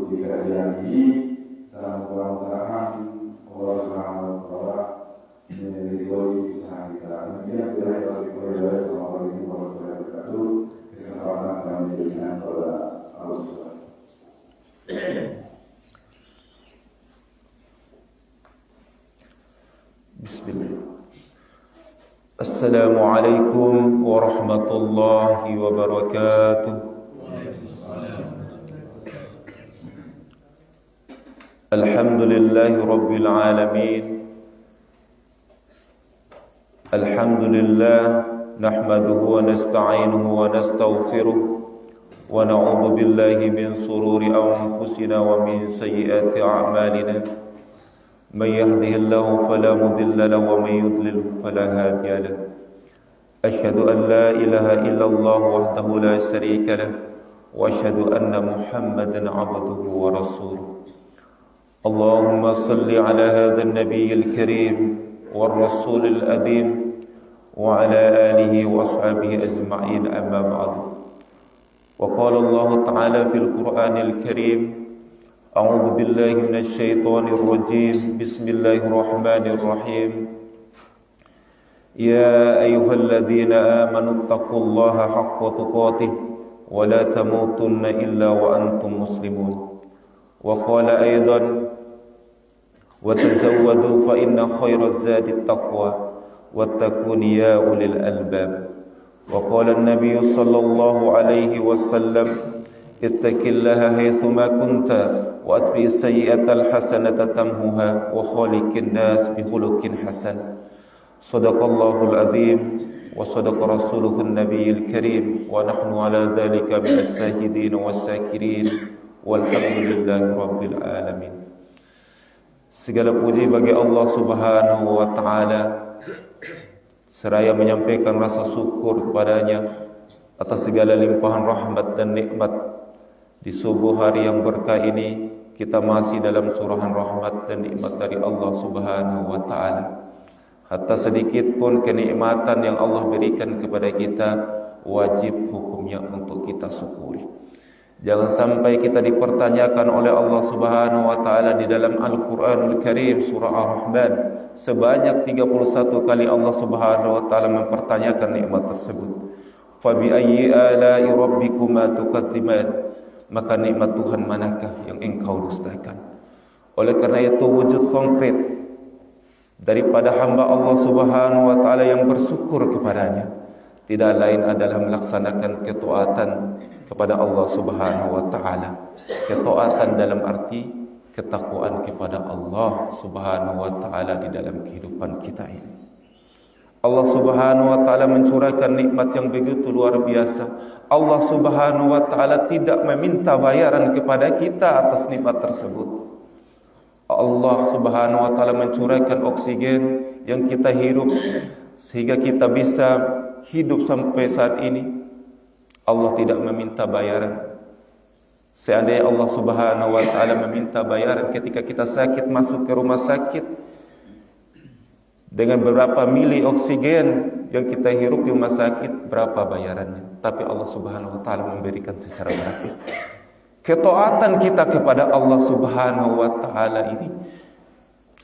di kajian ini dalam mudah-mudahan Allah Subhanahu wa taala meridhoi usaha kita. Kemudian kita harus berdoa sama Allah ini warahmatullahi wabarakatuh. Kesempatan dalam diberikan kepada Allah Subhanahu. Bismillah. Assalamualaikum warahmatullahi wabarakatuh. Alhamdulillahi rabbil alamin. Alhamdulillah nahmaduhu wa nasta'inuhu wa nastaghfiruh wa na'udzu billahi min shururi anfusina wa min sayyiati a'malina. من يهده الله فلا مضل له ومن يضلل فلا هادي له أشهد أن لا إله إلا الله وحده لا شريك له وأشهد أن محمدا عبده ورسوله اللهم صل على هذا النبي الكريم والرسول الأديم وعلى آله وأصحابه أجمعين أما بعد وقال الله تعالى في القرآن الكريم أعوذ بالله من الشيطان الرجيم بسم الله الرحمن الرحيم يا أيها الذين آمنوا اتقوا الله حق تقاته ولا تموتن إلا وأنتم مسلمون وقال أيضا وتزودوا فإن خير الزاد التقوى واتقون يا أولي الألباب وقال النبي صلى الله عليه وسلم اتق الله حيثما كنت واتبع السيئة الحسنة تمحها وخالق الناس بخلق حسن صدق الله العظيم وصدق رسوله النبي الكريم ونحن على ذلك من الشاهدين والشاكرين والحمد لله رب العالمين. Segala puji bagi Allah Subhanahu wa taala seraya menyampaikan rasa syukur kepadanya atas segala limpahan rahmat dan nikmat. Di subuh hari yang berkah ini kita masih dalam surahan rahmat dan nikmat dari Allah Subhanahu wa taala. Hatta sedikit pun kenikmatan yang Allah berikan kepada kita wajib hukumnya untuk kita syukuri. Jangan sampai kita dipertanyakan oleh Allah Subhanahu wa taala di dalam Al-Qur'anul Karim surah Ar-Rahman sebanyak 31 kali Allah Subhanahu wa taala mempertanyakan nikmat tersebut. Fa bi ayyi ala'i rabbikuma tukadziban? Maka nikmat Tuhan manakah yang engkau dustakan? Oleh karena itu wujud konkret daripada hamba Allah Subhanahu wa taala yang bersyukur kepadanya tidak lain adalah melaksanakan ketaatan kepada Allah Subhanahu wa taala. Ketaatan dalam arti ketakwaan kepada Allah Subhanahu wa taala di dalam kehidupan kita ini. Allah Subhanahu wa taala mencurahkan nikmat yang begitu luar biasa. Allah Subhanahu wa taala tidak meminta bayaran kepada kita atas nikmat tersebut. Allah Subhanahu wa taala mencurahkan oksigen yang kita hirup sehingga kita bisa hidup sampai saat ini. Allah tidak meminta bayaran. Seandainya Allah Subhanahu wa taala meminta bayaran ketika kita sakit masuk ke rumah sakit dengan beberapa mili oksigen yang kita hirup di rumah sakit, berapa bayarannya? Tapi Allah Subhanahu wa taala memberikan secara gratis. Ketaatan kita kepada Allah Subhanahu wa taala ini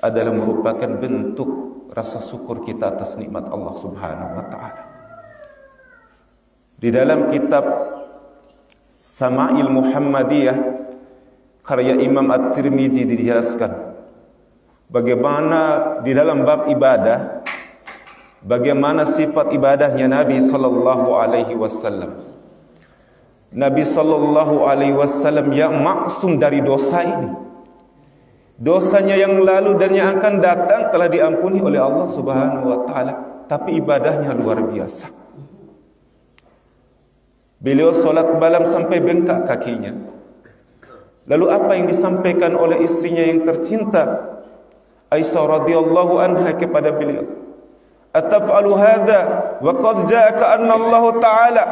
adalah merupakan bentuk rasa syukur kita atas nikmat Allah Subhanahu wa taala. Di dalam kitab Sama'il Muhammadiyah karya Imam At-Tirmidzi dijelaskan bagaimana di dalam bab ibadah, bagaimana sifat ibadahnya Nabi sallallahu alaihi wasallam. Nabi sallallahu alaihi wasallam yang maksum dari dosa ini. Dosanya yang lalu dan yang akan datang telah diampuni oleh Allah Subhanahu wa taala, tapi ibadahnya luar biasa. Beliau salat malam sampai bengkak kakinya. Lalu apa yang disampaikan oleh istrinya yang tercinta Aisyah radhiyallahu anha kepada beliau, ataf'alu hadza wa qad ja'aka anna Allah ta'ala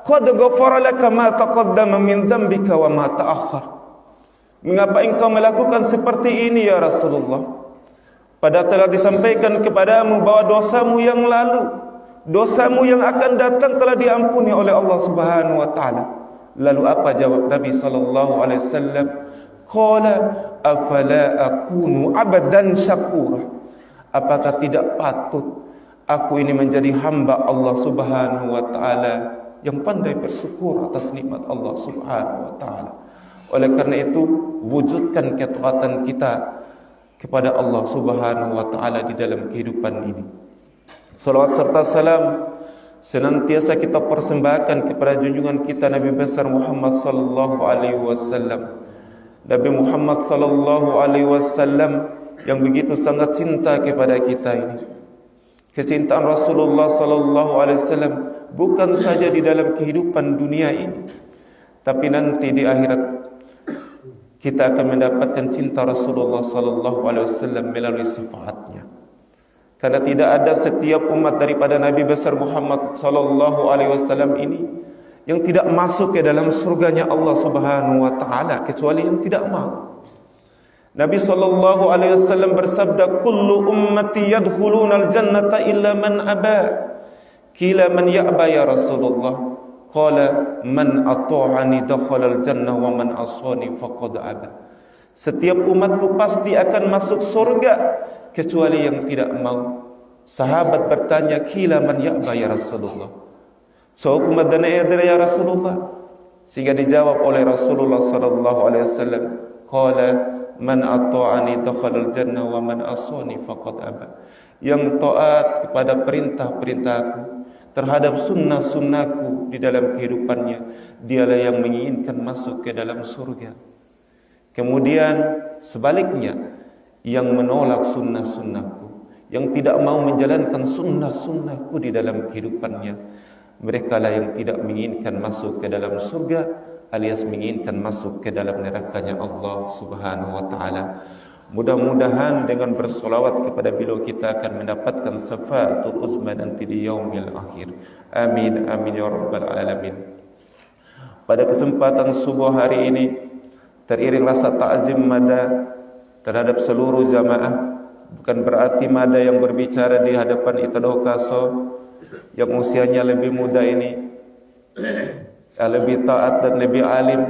qad ghafara laka ma taqaddama min dhanbika wa ma ta'akhkhar. Mengapa engkau melakukan seperti ini ya Rasulullah? Padahal telah disampaikan kepadamu bahwa dosamu yang lalu, dosamu yang akan datang telah diampuni oleh Allah Subhanahu wa taala. Lalu apa jawab Nabi sallallahu alaihi wasallam? Qala afala akunu abdan syakura. Apakah tidak patut aku ini menjadi hamba Allah Subhanahu wa taala yang pandai bersyukur atas nikmat Allah Subhanahu wa taala. Oleh karena itu, wujudkan ketaatan kita kepada Allah Subhanahu wa taala di dalam kehidupan ini. Salawat serta salam senantiasa kita persembahkan kepada junjungan kita Nabi besar Muhammad sallallahu alaihi wasallam. Nabi Muhammad sallallahu alaihi wasallam yang begitu sangat cinta kepada kita ini. Kecintaan Rasulullah sallallahu alaihi wasallam bukan saja di dalam kehidupan dunia ini, tapi nanti di akhirat kita akan mendapatkan cinta Rasulullah sallallahu alaihi wasallam melalui syafaatnya. Karena tidak ada setiap umat daripada Nabi besar Muhammad sallallahu alaihi wasallam ini yang tidak masuk ke dalam surganya Allah Subhanahu wa taala kecuali yang tidak mau. Nabi sallallahu alaihi wasallam bersabda, "Kullu ummati yadkhuluna al-jannata illa man aba." Qila man ya'ba ya Rasulullah? Qala man ata'ani dakhala al-jannah wa man asani faqad aba. Setiap umatku pasti akan masuk surga kecuali yang tidak mau. Sahabat bertanya, "Qila man ya'ba ya Rasulullah?" So umat dan ya Rasulullah. Sehingga dijawab oleh Rasulullah sallallahu alaihi wasallam, "Qala man ata'ani dakhala al-jannah wa man asani faqad aba." Yang taat kepada perintah-perintahku, terhadap sunnah-sunnahku di dalam kehidupannya, dialah yang menginginkan masuk ke dalam surga. Kemudian sebaliknya, yang menolak sunnah-sunnahku, yang tidak mau menjalankan sunnah-sunnahku di dalam kehidupannya, mereka lah yang tidak menginginkan masuk ke dalam surga, alias menginginkan masuk ke dalam nerakanya Allah Subhanahu wa taala. Mudah-mudahan dengan bersolawat kepada beliau kita akan mendapatkan syafaatul uzma nanti di yaumil akhir. Amin amin ya rabbal alamin. Pada kesempatan subuh hari ini teriring rasa ta'zim mada terhadap seluruh jamaah. Bukan berarti mada yang berbicara di hadapan Itadoh Kaso yang usianya lebih muda ini lebih taat dan lebih alim,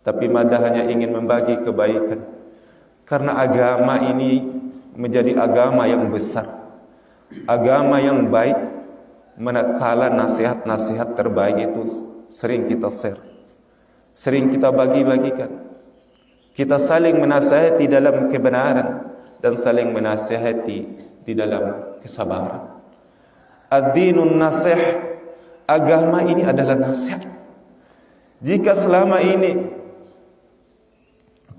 tapi mada hanya ingin membagi kebaikan. Karena agama ini menjadi agama yang besar, agama yang baik, manakala nasihat-nasihat terbaik itu sering kita share, sering kita bagi-bagikan. Kita saling menasihati dalam kebenaran dan saling menasihati di dalam kesabaran. Ad-dinun nasih, agama ini adalah nasihat. Jika selama ini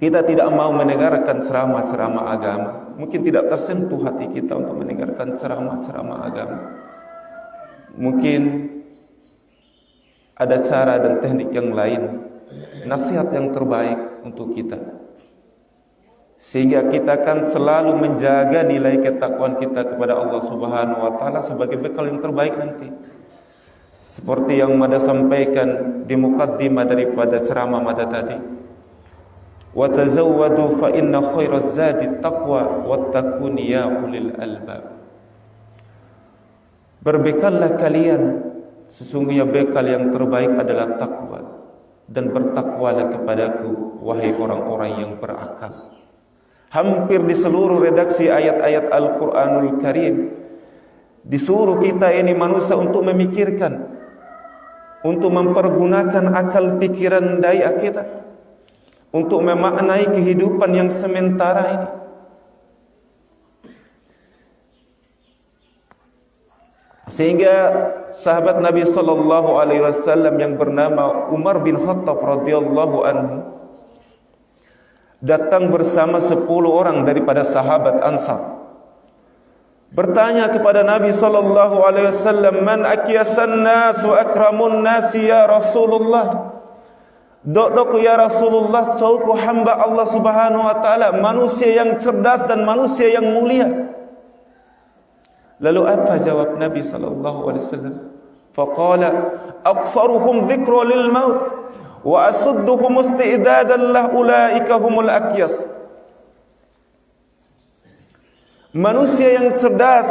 kita tidak mau mendengarkan ceramah-ceramah agama, mungkin tidak tersentuh hati kita untuk mendengarkan ceramah-ceramah agama. Mungkin ada cara dan teknik yang lain, nasihat yang terbaik untuk kita, sehingga kita akan selalu menjaga nilai ketakwaan kita kepada Allah Subhanahu wa taala sebagai bekal yang terbaik nanti. Seperti yang Mada sampaikan di mukaddimah daripada ceramah Mada tadi, wa tazawwadu fa inna khairaz zadi taqwa wattaqun ya ulil albab. Berbekallah kalian, sesungguhnya bekal yang terbaik adalah takwa, dan bertakwalah kepadaku wahai orang-orang yang berakal. Hampir di seluruh redaksi ayat-ayat Al-Quranul Karim disuruh kita ini manusia untuk memikirkan, untuk mempergunakan akal pikiran daya kita, untuk memaknai kehidupan yang sementara ini. Sehingga sahabat Nabi sallallahu alaihi wasallam yang bernama Umar bin Khattab radhiyallahu anhu datang bersama 10 orang daripada sahabat Ansar, bertanya kepada Nabi sallallahu alaihi wasallam, "Man akyasan nas wa akramun nas ya Rasulullah?" Dok ya Rasulullah, sauku hamba Allah Subhanahu wa taala, manusia yang cerdas dan manusia yang mulia. Lalu apa jawab Nabi sallallahu alaihi wasallam? Faqala aktsaruhum dzikra lil maut wa asudduhum isti'dadan la ulaika humul akyas. Manusia yang cerdas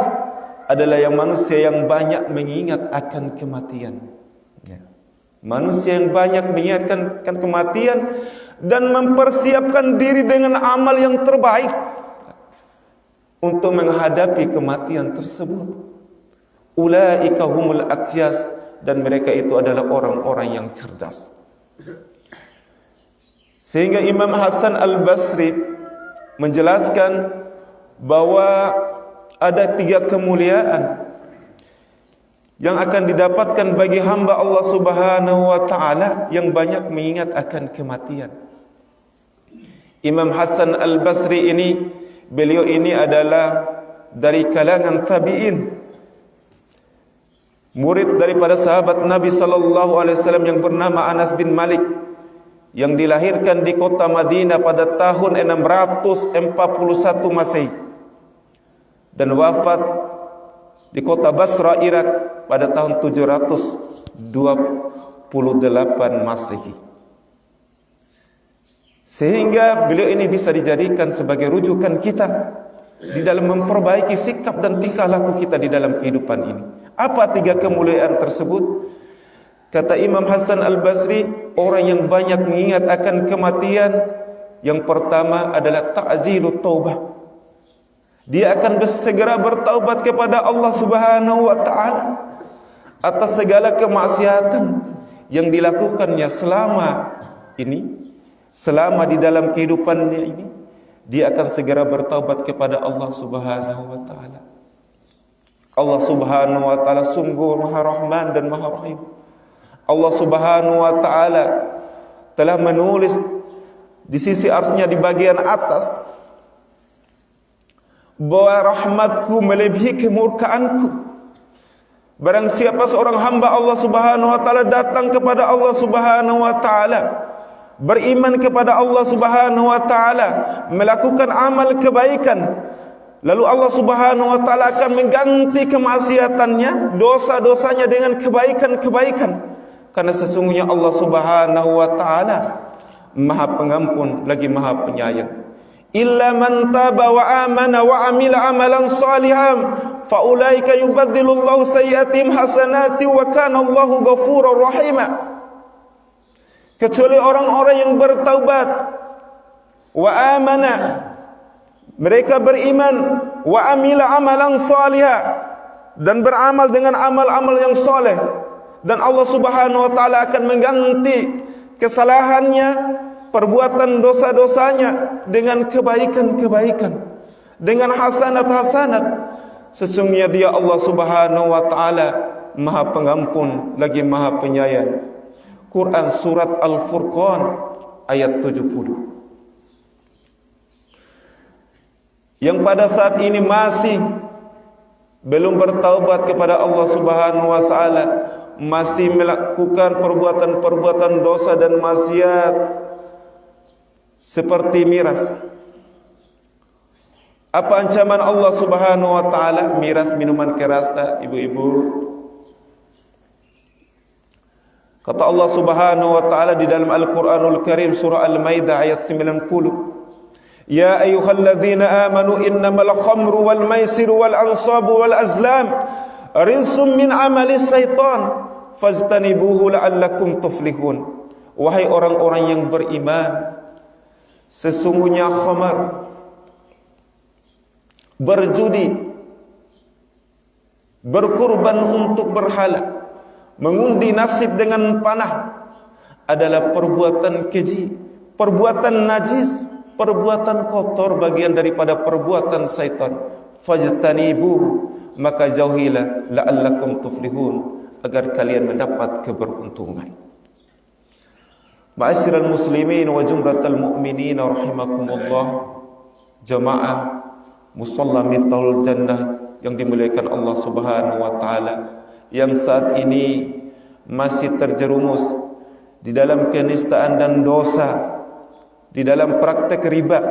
adalah yang manusia yang banyak mengingat akan kematian. Ya. Manusia yang banyak mengingatkan kematian dan mempersiapkan diri dengan amal yang terbaik untuk menghadapi kematian tersebut. Ulaika humul aqyas, dan mereka itu adalah orang-orang yang cerdas. Sehingga Imam Hasan Al-Basri menjelaskan bahwa ada 3 kemuliaan yang akan didapatkan bagi hamba Allah Subhanahu wa ta'ala yang banyak mengingat akan kematian. Imam Hasan Al-Basri ini, beliau ini adalah dari kalangan tabi'in, murid daripada sahabat Nabi sallallahu alaihi wasallam yang bernama Anas bin Malik, yang dilahirkan di kota Madinah pada tahun 641 Masehi dan wafat di kota Basra, Irak pada tahun 728 Masehi. Sehingga beliau ini bisa dijadikan sebagai rujukan kita di dalam memperbaiki sikap dan tingkah laku kita di dalam kehidupan ini. Apa 3 kemuliaan tersebut? Kata Imam Hasan Al-Basri, orang yang banyak mengingat akan kematian, yang pertama adalah ta'zilut taubah. Dia akan segera bertaubat kepada Allah Subhanahu wa ta'ala atas segala kemaksiatan yang dilakukannya selama di dalam kehidupannya ini. Dia akan segera bertaubat kepada Allah Subhanahu wa ta'ala. Allah Subhanahu wa ta'ala sungguh Maha Rahman dan Maha Rahim. Allah Subhanahu wa ta'ala telah menulis di sisi arsy-Nya di bagian atas bahwa rahmatku melebihi kemurkaanku. Barang siapa seorang hamba Allah Subhanahu wa ta'ala datang kepada Allah Subhanahu wa ta'ala, beriman kepada Allah Subhanahu wa ta'ala, melakukan amal kebaikan, lalu Allah Subhanahu wa ta'ala akan mengganti kemaksiatannya, dosa-dosanya dengan kebaikan-kebaikan. Karena sesungguhnya Allah Subhanahu wa ta'ala Maha Pengampun lagi Maha Penyayang. Illa man taba wa amana wa amila amalan salihan fa ulaika yubaddilullahu sayyi'atihim hasanati wa kana Allahu ghafurur rahima. Kecuali orang-orang yang bertaubat wa amana, mereka beriman, wa amila amalan salihah, dan beramal dengan amal-amal yang soleh, dan Allah Subhanahu wa ta'ala akan mengganti kesalahannya, perbuatan dosa-dosanya dengan kebaikan-kebaikan, dengan hasanat-hasanat. Sesungguhnya dia Allah Subhanahu wa ta'ala Maha Pengampun lagi Maha Penyayang. Quran surat Al-Furqan ayat 70. Yang pada saat ini masih belum bertaubat kepada Allah Subhanahu wa ta'ala, masih melakukan perbuatan-perbuatan dosa dan maksiat seperti miras. Apa ancaman Allah Subhanahu wa ta'ala? Miras, minuman keras, ibu-ibu. Kata Allah Subhanahu wa ta'ala di dalam Al-Quranul Karim surah Al-Maidah ayat 90, Ya ayyuhalladzina amanu innamal khamru wal maisiru wal ansabu wal azlam rizqum min amalis syaitan fajtanibuhu la'allakum tuflihun. Wahai orang-orang yang beriman, sesungguhnya khamar, berjudi, berkurban untuk berhala, mengundi nasib dengan panah adalah perbuatan keji, perbuatan najis, perbuatan kotor, bagian daripada perbuatan syaitan. Fajtanibuhu, maka jauhilah, la'allakum tuflihun, agar kalian mendapat keberuntungan. Ma'asyiral muslimin wa jumlatal mu'minin rahimakumullah, jamaah musalla Miftahul Jannah yang dimuliakan Allah Subhanahu wa ta'ala, yang saat ini masih terjerumus di dalam kenistaan dan dosa, di dalam praktek riba.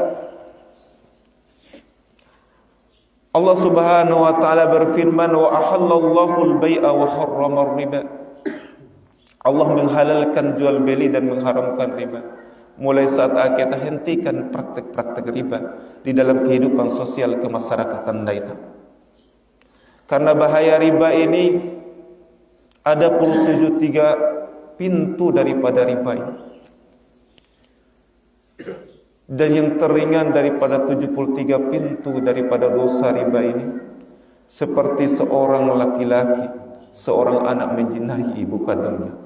Allah Subhanahu wa ta'ala berfirman, wa ahallallahu al-bai'a wa harrama ar-riba. Allah menghalalkan jual beli dan mengharamkan riba. Mulai saat kita hentikan praktek-praktek riba di dalam kehidupan sosial kemasyarakatan kita. Karena bahaya riba ini ada 73 pintu daripada riba ini. Dan yang teringan daripada 73 pintu daripada dosa riba ini, seperti seorang laki-laki, seorang anak menjinahi ibu kandungnya.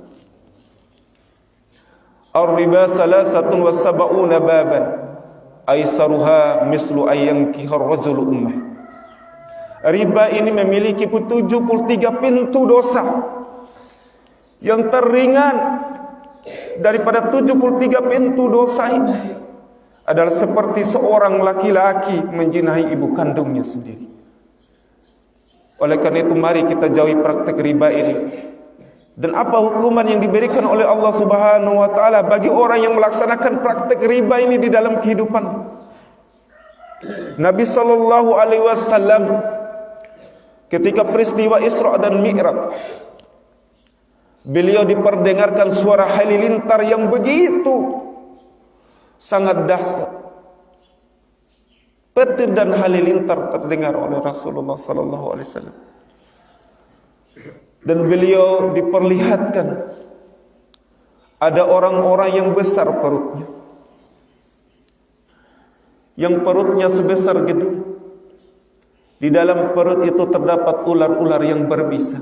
Ar-riba salasatun wa sab'una baban aisaruha mislu ayyankiha ar-rajulu ummah. Riba ini memiliki 73 pintu dosa. Yang teringan daripada 73 pintu dosa ini adalah seperti seorang laki-laki menjinahi ibu kandungnya sendiri. Oleh karena itu mari kita jauhi praktek riba ini. Dan apa hukuman yang diberikan oleh Allah Subhanahu wa taala bagi orang yang melaksanakan praktek riba ini di dalam kehidupan? Nabi sallallahu alaihi wasallam ketika peristiwa Isra dan Mi'raj, beliau diperdengarkan suara halilintar yang begitu sangat dahsyat. Petir dan halilintar terdengar oleh Rasulullah sallallahu alaihi wasallam. Dan beliau diperlihatkan ada orang-orang yang besar perutnya, yang perutnya sebesar gedung. Di dalam perut itu terdapat ular-ular yang berbisa,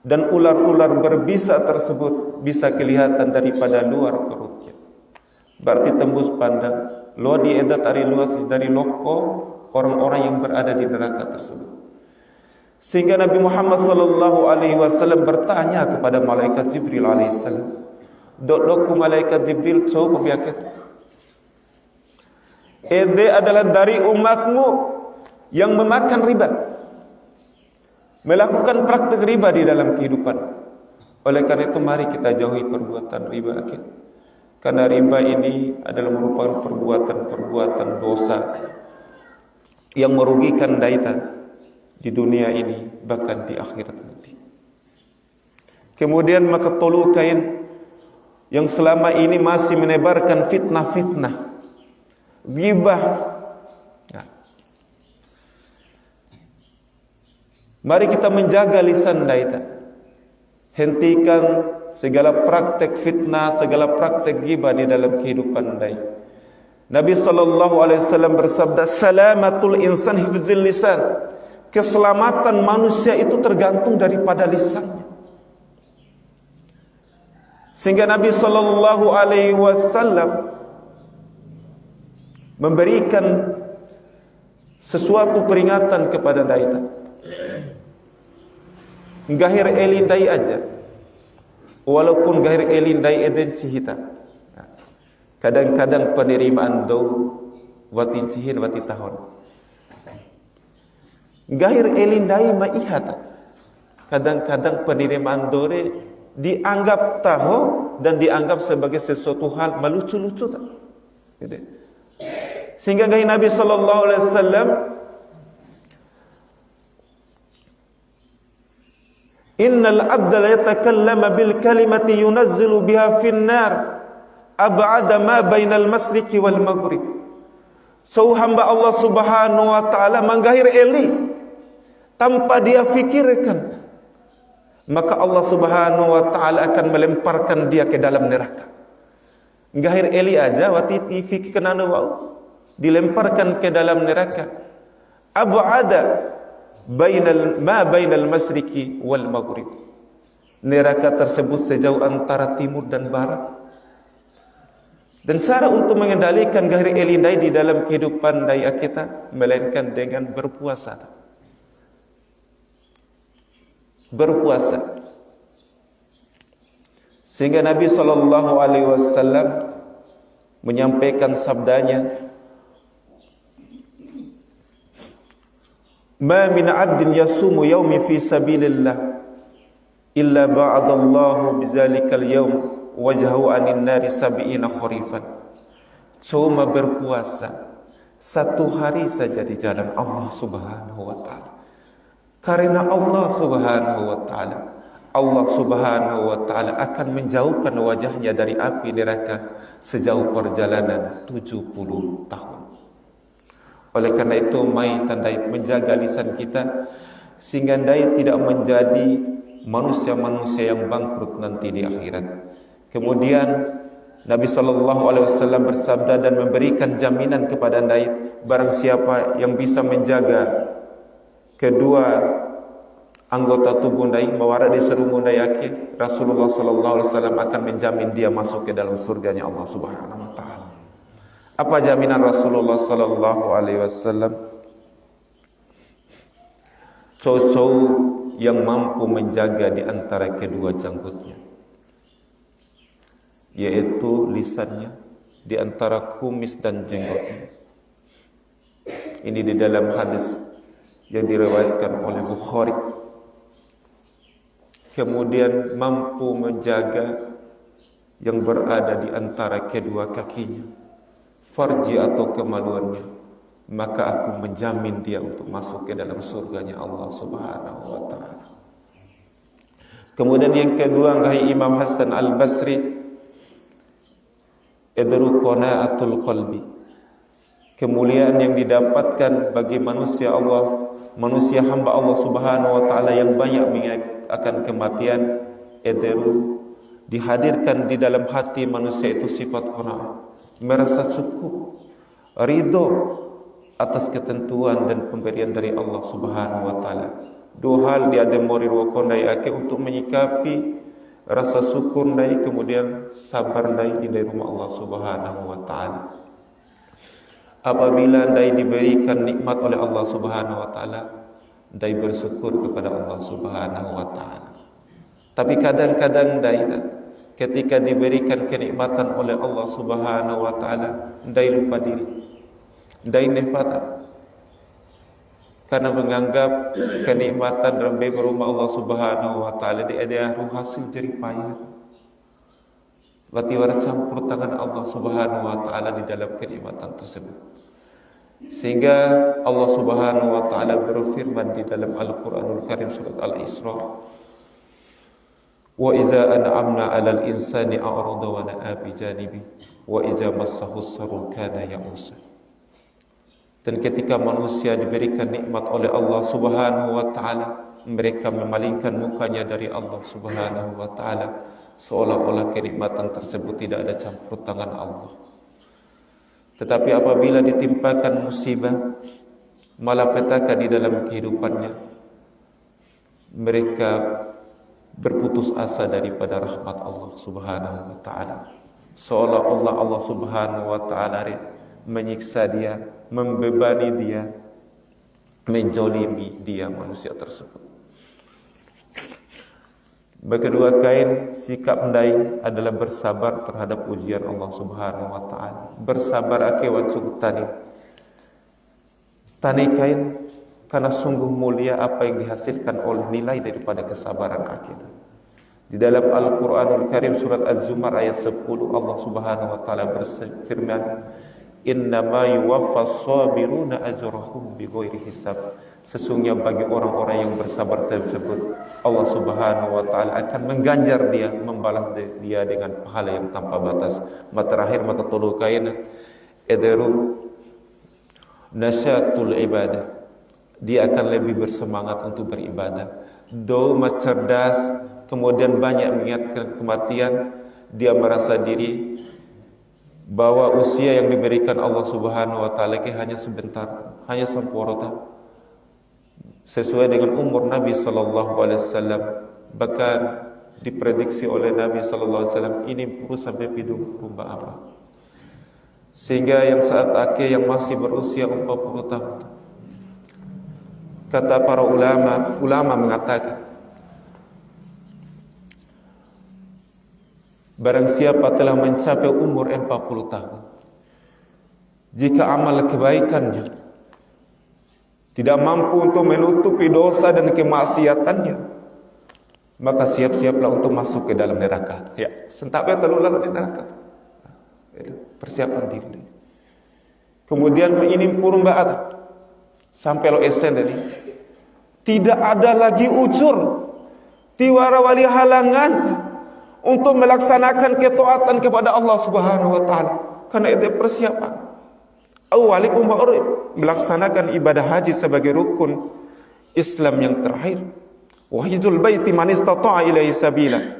dan ular-ular berbisa tersebut bisa kelihatan daripada luar perutnya. Berarti tembus pandang. Lo diedat dari luas dari loko orang-orang yang berada di neraka tersebut. Sehingga Nabi Muhammad sallallahu alaihi wasallam bertanya kepada malaikat Jibril alaihissalam, "Dok malaikat Jibril, coba biaket. Ede adalah dari umatmu yang memakan riba, melakukan praktik riba di dalam kehidupan. Oleh karena itu mari kita jauhi perbuatan riba, akhir. Karena riba ini adalah merupakan perbuatan dosa yang merugikan daita di dunia ini bahkan di akhirat nanti. Kemudian maka tolukain yang selama ini masih menebarkan fitnah-fitnah, ghibah. Nah, mari kita menjaga lisan daita. Hentikan segala praktek fitnah, segala praktek ghibah di dalam kehidupan dai. Nabi sallallahu alaihi wasallam bersabda, "Salamatul insan hifzil lisan." Keselamatan manusia itu tergantung daripada lisannya. Sehingga Nabi sallallahu alaihi wasallam memberikan sesuatu peringatan kepada daita. Gahir elindai aja, walaupun gahir elindai eden cihita. Kadang-kadang penerimaan do watin cihir wati tahun. Gahir elindai maihata. Kadang-kadang penerimaan dore dianggap tahu dan dianggap sebagai sesuatu hal melucu-lucu tak? Sehingga gahir Nabi sallallahu alaihi wasallam, "Innal abda la yatakallama bil kalimati yunazzilu biha fin nar ab'ada ma bainal masriqi wal maghrib." So hamba Allah Subhanahu wa taala menggahir eli tanpa dia fikirkan, maka Allah Subhanahu wa taala akan melemparkan dia ke dalam neraka. Gahir eli aja wati fikirkan anu wau dilemparkan ke dalam neraka. Ab'ada bainal masriqi wal maghrib. Neraka tersebut sejauh antara timur dan barat. Dan cara untuk mengendalikan gahir elindai di dalam kehidupan daya kita melainkan dengan berpuasa. Berpuasa. Sehingga Nabi sallallahu alaihi wasallam menyampaikan sabdanya, "Ma min 'abdin yasumu yawmi fi sabilillah illa ba'adallahu bizalikal yawm wajhahu 'anil nari sab'ina kharifan." Cuma berpuasa satu hari saja di jalan Allah Subhanahu wa taala. Karena Allah Subhanahu wa taala, Allah Subhanahu wa taala akan menjauhkan wajahnya dari api neraka sejauh perjalanan 70 tahun. Oleh karena itu, mari tandai menjaga lisan kita sehingga dai tidak menjadi manusia-manusia yang bangkrut nanti di akhirat. Kemudian Nabi SAW bersabda dan memberikan jaminan kepada Anda, barang siapa yang bisa menjaga kedua anggota tubuh Anda, mawara di serumu Anda yakin Rasulullah SAW akan menjamin dia masuk ke dalam surganya Allah Subhanahu wa taala. Apa jaminan Rasulullah SAW? Cowok yang mampu menjaga di antara kedua janggutnya, yaitu lisannya di antara kumis dan jenggotnya. Ini di dalam hadis yang diriwayatkan oleh Bukhari. Kemudian mampu menjaga yang berada di antara kedua kakinya, farji atau kemaluannya, maka aku menjamin dia untuk masuk ke dalam surganya Allah Subhanahu wa taala. Kemudian yang kedua, kata Imam Hasan Al-Basri, idru qanaatul qalbi, kemuliaan yang didapatkan bagi manusia Allah, manusia hamba Allah Subhanahu wa taala yang banyak mengingat akan kematian, idru, dihadirkan di dalam hati manusia itu sifat qanaah, merasa cukup, ridho atas ketentuan dan pemberian dari Allah Subhanahu wa taala. Dua hal dia demori wakondai ake untuk menyikapi rasa syukur dai, kemudian sabar dai di rumah Allah Subhanahu wa taala. Apabila dai diberikan nikmat oleh Allah Subhanahu wa taala, dai bersyukur kepada Allah Subhanahu wa taala. Tapi kadang-kadang dai ketika diberikan kenikmatan oleh Allah Subhanahu wa taala, dai lupa diri, dai nefata, karena menganggap kenikmatan Rabbi berumah Allah Subhanahu wa taala di ada hasil jerih payah. Berarti wara campur tangan Allah Subhanahu wa taala di dalam kenikmatan tersebut. Sehingga Allah Subhanahu wa taala berfirman di dalam Al-Qur'anul Karim surat Al-Isra, wa iza an'amna 'alal insani a'rada wa na'a bi janibi wa iza massahu as-sarru kana ya'usa. Dan ketika manusia diberikan nikmat oleh Allah Subhanahu wa taala, mereka memalingkan mukanya dari Allah Subhanahu wa taala, seolah-olah kenikmatan tersebut tidak ada campur tangan Allah. Tetapi apabila ditimpakan musibah, malapetaka di dalam kehidupannya, mereka berputus asa daripada rahmat Allah Subhanahu wa taala, seolah-olah Allah Subhanahu wa taala menyiksa dia, membebani dia, menjolimi dia manusia tersebut. Kedua kain sikap ndai adalah bersabar terhadap ujian Allah Subhanahu wa taala. Bersabar akibat tani. Tani kain karena sungguh mulia apa yang dihasilkan oleh nilai daripada kesabaran kita. Di dalam Al-Qur'anul Karim surat Az-Zumar ayat 10 Allah Subhanahu wa taala berfirman, innama yuwaffas sabiruna ajrahum bighairi hisab. Sesungguhnya bagi orang-orang yang bersabar tersebut, Allah Subhanahu wa taala akan mengganjar dia, membalas dia dengan pahala yang tanpa batas. Terakhir mata tulukain ederu nasyatul ibadah, dia akan lebih bersemangat untuk beribadah. Doma cerdas, kemudian banyak mengingatkan kematian, dia merasa diri bahwa usia yang diberikan Allah Subhanahu wa taala hanya sebentar, hanya sempurna, sesuai dengan umur Nabi sallallahu alaihi wasallam. Bahkan diprediksi oleh Nabi sallallahu alaihi wasallam ini perlu sampai hidung rumba apa. Sehingga yang saat akhir yang masih berusia 40 tahun. Kata para ulama mengatakan, barang siapa telah mencapai umur 40 tahun, jika amal kebaikannya tidak mampu untuk menutupi dosa dan kemaksiatannya, maka siap-siaplah untuk masuk ke dalam neraka. Ya, sentapnya terlalu di neraka. Persiapan diri. Kemudian ini purun ba'at sampai lo esen ini. Tidak ada lagi ucur, tiwara wali halangan untuk melaksanakan ketaatan kepada Allah Subhanahu wa taala. Karena itu persiapan. Awalikum melaksanakan ibadah haji sebagai rukun Islam yang terakhir. Wa hijjul baiti man istata'a ilaihi sabila.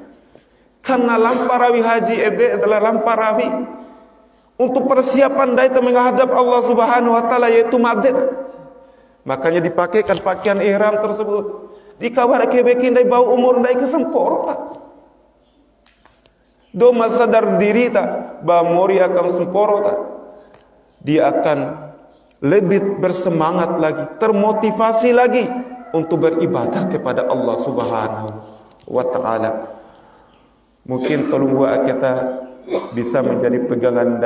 Karena lamparawi haji adalah lamparawi untuk persiapan dai menghadap Allah Subhanahu wa taala, yaitu madid. Makanya dipakaikan pakaian ihram tersebut. Dikabar kebekin dai bau umur dai kesemporo tak. Do sadar diri tak bahwa mori akan semporo tak. Dia akan lebih bersemangat lagi, termotivasi lagi untuk beribadah kepada Allah Subhanahu wa taala. Mungkin tolong buat kita bisa menjadi pegangan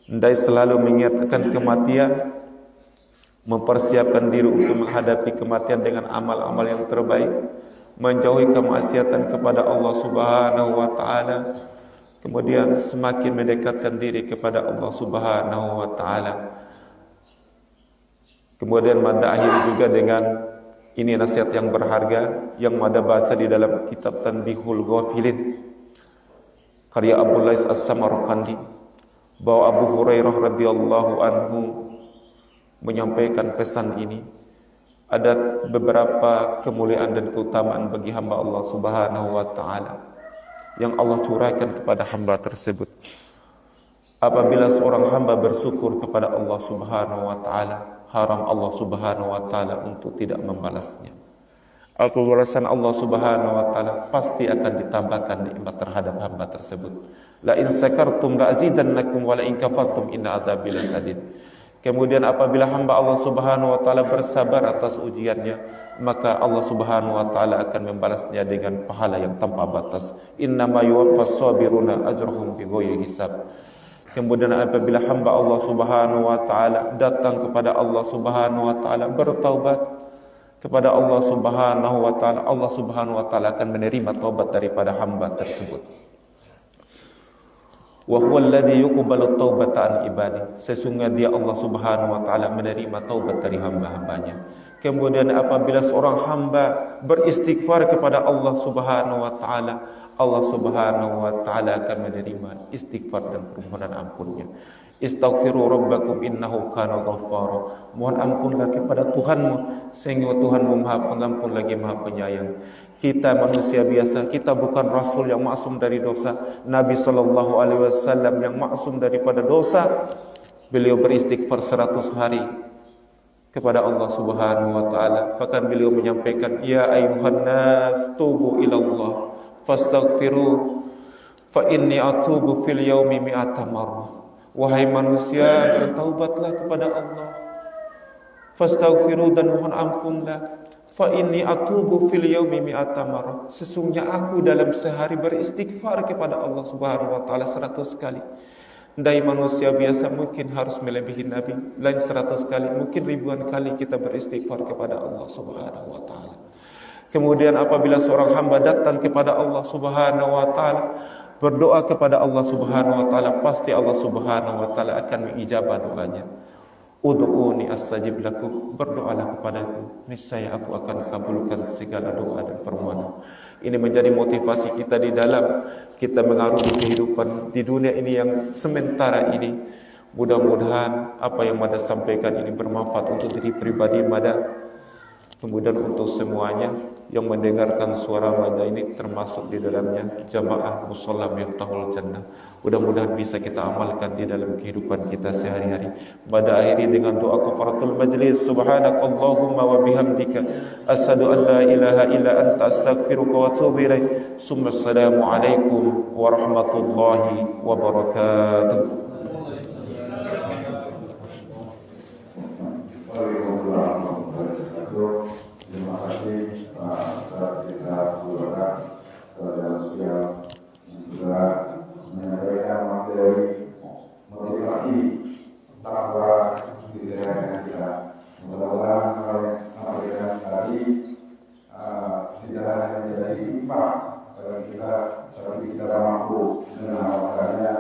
dai selalu mengingatkan kematian, mempersiapkan diri untuk menghadapi kematian dengan amal-amal yang terbaik, menjauhi kemaksiatan kepada Allah Subhanahu wa taala, kemudian semakin mendekatkan diri kepada Allah Subhanahu wa taala. Kemudian mada akhir juga dengan ini nasihat yang berharga yang mada baca di dalam kitab Tanbihul Ghafilin karya Abu Lais As-Samarqandi, bahwa Abu Hurairah radhiyallahu anhu menyampaikan pesan ini. Ada beberapa kemuliaan dan keutamaan bagi hamba Allah Subhanahu wa taala yang Allah curahkan kepada hamba tersebut. Apabila seorang hamba bersyukur kepada Allah Subhanahu wa taala, haram Allah Subhanahu wa taala untuk tidak membalasnya. Balasan Allah Subhanahu wa taala pasti akan ditambahkan nikmat terhadap hamba tersebut. La in sakartum la azidannakum wa la in kafartum inna adzabi lasadid. Kemudian apabila hamba Allah Subhanahu wa taala bersabar atas ujiannya, maka Allah Subhanahu wa taala akan membalasnya dengan pahala yang tanpa batas. Innama yuwaffas sabiruna ajrahum bighairi hisab. Kemudian apabila hamba Allah Subhanahu wa taala datang kepada Allah Subhanahu wa taala bertaubat kepada Allah Subhanahu wa taala, Allah Subhanahu wa taala akan menerima taubat daripada hamba tersebut. Wa huwa alladhi yuqbalu taubata an ibadi. Sesungguhnya dia Allah Subhanahu wa taala menerima taubat dari hamba-hambanya. Kemudian apabila seorang hamba beristighfar kepada Allah Subhanahu wa taala, Allah Subhanahu wa taala akan menerima istighfar dan permohonan ampunnya. Istaghfiru rabbakum innahu kana ghaffara. Mohon ampunlah kepada Tuhanmu, sehingga Tuhanmu Maha Pengampun lagi Maha Penyayang. Kita manusia biasa, kita bukan rasul yang maksum dari dosa. Nabi sallallahu alaihi wasallam yang maksum daripada dosa, beliau beristighfar 100 hari kepada Allah Subhanahu wa taala. Bahkan beliau menyampaikan, ya ayuhan nas tubu ilallah fastaghfiru fa inni atubu fil yaumi mi'ata marrah. Wahai manusia, bertaubatlah kepada Allah, fastaghfiru, dan mohon ampunlah, fa inni atubu fil yaumi mi'ata marrah. Sesungguhnya aku dalam sehari beristighfar kepada Allah Subhanahu wa taala 100 kali. Dai manusia biasa mungkin harus melebihi Nabi, lain 100 kali, mungkin ribuan kali kita beristighfar kepada Allah Subhanahu wa taala. Kemudian apabila seorang hamba datang kepada Allah Subhanahu wa taala, berdoa kepada Allah Subhanahu wa taala, pasti Allah Subhanahu wa taala akan mengijabah doanya. Ud'uni astajib lakum, berdoalah kepadaku, niscaya aku akan kabulkan segala doa dan permohonan. Ini menjadi motivasi kita di dalam kita mengarungi kehidupan di dunia ini yang sementara ini. Mudah-mudahan apa yang Mada sampaikan ini bermanfaat untuk diri pribadi Mada, kemudian untuk semuanya yang mendengarkan suara Mada ini, termasuk di dalamnya jamaah musalla Miftahul Jannah. Mudah-mudahan bisa kita amalkan di dalam kehidupan kita sehari-hari. Mada akhiri dengan doa kafaratul majlis. Subhanakallahumma wa bihamdika asyhadu an la ilaha illa anta astaghfiruka wa atubu ilaik. Summa assalamu alaikum warahmatullahi wabarakatuh. Terima kasih Pak kita saudara yang juga menyampaikan materi motivasi tanpa pikiran kita. Mudah-mudahan apa yang disampaikan tadi tidak hanya menjadi hikmah bagi kita, tapi kita mampu mengamalkannya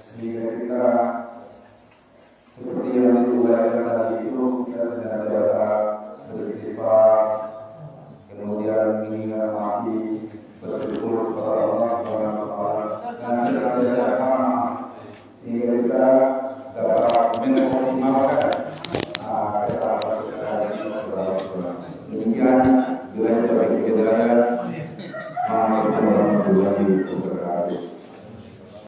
sehingga kita seperti yang ditugaskan tadi itu kita senantiasa beristighfar, kemudian mengingat mati, bersyukur kepada Allah Subhanahu wa taala, dan senantiasa